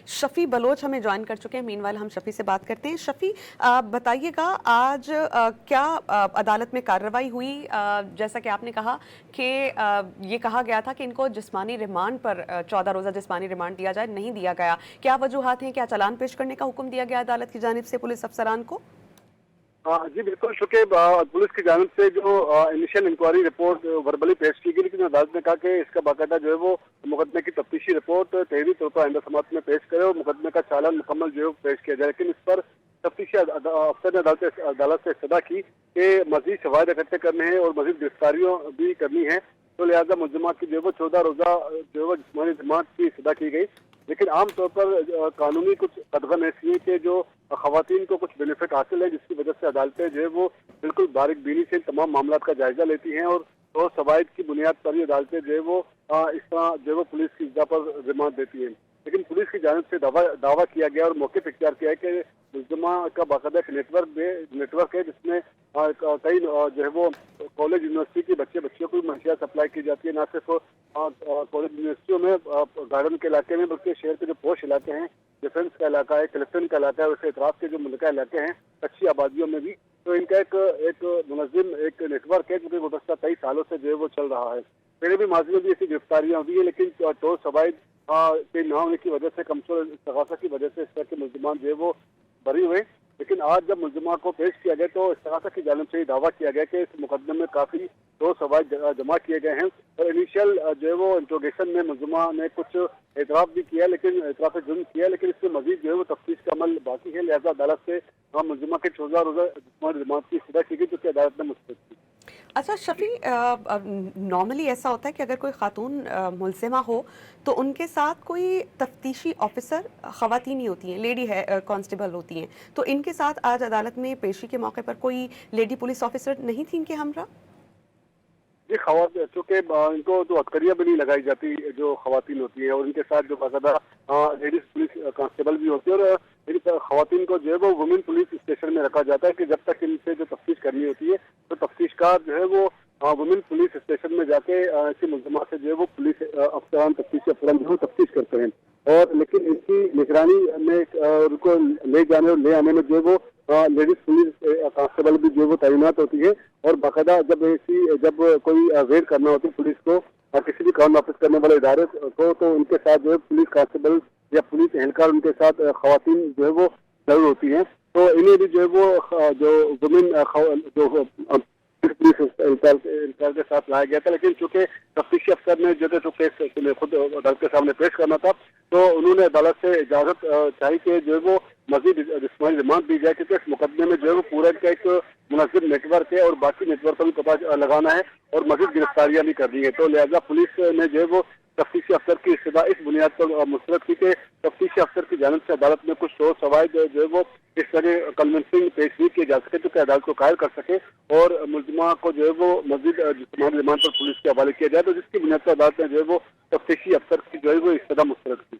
Shafi Bloch हमें join कर चुके हैं। मीनवाइल हम शफी से बात करते हैं। शफी, बताइएगा आज क्या अदालत में कार्रवाई हुई? जैसा कि आपने कहा कि ये कहा गया था कि इनको जिस्मानी रिमांड पर 14 रोज़ा जिस्मानी रिमांड दिया जाए, नहीं दिया गया। क्या वजूहात हैं? क्या चालान पेश करने का हुक्म दिया गया अदालत की जानिब से पुलिस अफसरान को? जी बिल्कुल, चूंकि पुलिस की जानिब से जो इनिशियल इंक्वायरी रिपोर्ट वर्बली पेश की गई, लेकिन अदालत ने कहा कि इसका बाकायदा जो है वो मुकदमे की तफ्तीशी रिपोर्ट तहरीरी तौर पर आइंदा समाअत में पेश करे और मुकदमे का चालान मुकम्मल जो है पेश किया जाए। लेकिन इस पर तफ्तीशी अफसर ने अदालत से इस्तदा की कि मजीद शवाहिद इकट्ठे करने हैं और मजीद गिरफ्तारियों भी करनी है, तो लिहाजा मुलजिमा की जो है वो 14 रोज़ा जो है वो जिस्मानी रिमांड की इस्तदा की गई। लेकिन आमतौर पर कानूनी कुछ कदगन ऐसी है कि जो खवातीन को कुछ बेनिफिट हासिल है, जिसकी वजह से अदालतें जो है वो बिल्कुल बारीक बीनी से तमाम मामला का जायजा लेती हैं और सवाइद की बुनियाद पर ही अदालतें जो है वो इस तरह जो है वो पुलिस की इज़्ज़ा पर रिमांड देती हैं। लेकिन पुलिस की जानिब से दावा किया गया और मौक़िफ़ इख्तियार किया है कि मुलजिमा का बाकायदा एक नेटवर्क है जिसमें कई जो है वो कॉलेज यूनिवर्सिटी के बच्चियों को भी मंशियात सप्लाई की जाती है। न सिर्फ कॉलेज यूनिवर्सिटियों में गार्डन के इलाके में, बल्कि शहर के जो पोश इलाके हैं, डिफेंस का इलाका है, कलेक्टन का इलाका है, वैसे इतराफ के जो मुल्का इलाके हैं अच्छी आबादियों में भी, तो इनका एक मुनज़्ज़म एक नेटवर्क है जो कि गुज़श्ता 23 सालों से जो है वो चल रहा है। पहले भी माजी में भी ऐसी गिरफ्तारियाँ हुई है, लेकिन ठोस सवाइद के न होने की वजह से, कमजोर इस्तग़ासा की वजह से इस तरह के मुलज़िमान जो है वो बरी हुए। लेकिन आज जब मुलज़िमा को पेश किया गया तो इस्तग़ासा की जानिब से दावा किया गया कि इस मुकदमे में काफ़ी ठोस सवाइद जमा किए गए हैं और इनिशियल जो है वो इंट्रोगेशन में मुलज़िमा ने कुछ एतराफ़ भी किया, लेकिन एतराफ़ जुर्म किया, लेकिन इससे मजीद जो है वो तफ्तीश का अमल बाकी है। लिहाजा अदालत से मुलज़िमा के 14 रोज़ा जिस्मानी रिमांड की इस्तदा की गई, जो कि अदालत ने मुस्तरद की। अच्छा शफी, नॉर्मली ऐसा होता है कि अगर कोई खातून मुलजिमा हो तो उनके साथ कोई तफ्तीशी ऑफिसर ख़वातीन ही होती हैं, लेडी है कांस्टेबल होती हैं, तो इनके साथ आज अदालत में पेशी के मौके पर कोई लेडी पुलिस ऑफिसर नहीं थी इनके हमरा? जी, चूँकि इनको तो हथकड़ियाँ भी नहीं लगाई जाती जो खवातीन होती हैं, और इनके साथ जो बाकायदा लेडीज पुलिस कांस्टेबल भी होती है, और इन खवातीन को जो है वो वुमेन पुलिस स्टेशन में रखा जाता है कि जब तक इनसे जो तफ्तीश करनी होती है तो तफ्तीशकार जो है वो वुमेन पुलिस स्टेशन में जाके ऐसी मुलज़िमा से जो है वो पुलिस अफसरान तफ्तीशी अफसरान जो है तफ्तीश करते हैं। और लेकिन इनकी निगरानी में उनको ले जाने और ले आने में जो है वो लेडीज पुलिस कांस्टेबल भी जो है वो तैनात होती है, और बाकायदा जब कोई रेड करना होती है पुलिस को किसी भी कानून नाफिज करने वाले इदारे को, तो उनके साथ जो है पुलिस कांस्टेबल या पुलिस एहलकार उनके साथ खवातीन जो है वो जरूर होती हैं। तो इन्हें भी जो है वो जो वुमेन जो पुलिस एहलकार के साथ लाया गया था, लेकिन चूंकि तफ्तीशी अफसर ने जो केस खुद अदालत के सामने पेश करना था, तो उन्होंने अदालत से इजाजत चाही कि जो है वो मजीद जिस्मानी रिमांड दी जाए, क्योंकि इस मुकदमे में जो है वो पूरा का एक मुनज़्ज़म नेटवर्क है और बाकी नेटवर्क का भी पता लगाना है और मजीद गिरफ्तारियां भी करनी है। तो लिहाजा पुलिस ने जो है वो तफ्तीशी अफसर की इस्तदा इस बुनियाद पर मुस्तरद की कि तफ्तीशी अफसर की जानिब से अदालत में कुछ ठोस सवाइद जो है वो इस तरह कन्विंसिंग पेश नहीं किए जा सके, तो कि अदालत को कायल कर सके और मुलजिमा को जो है वो मजीद जिस्मानी रिमांड पर पुलिस के हवाले किया जाए, तो जिसकी बुनियाद पर अदालत ने जो है वो तफ्तीशी अफसर की जो है वो इस्तदा मुस्तरद की।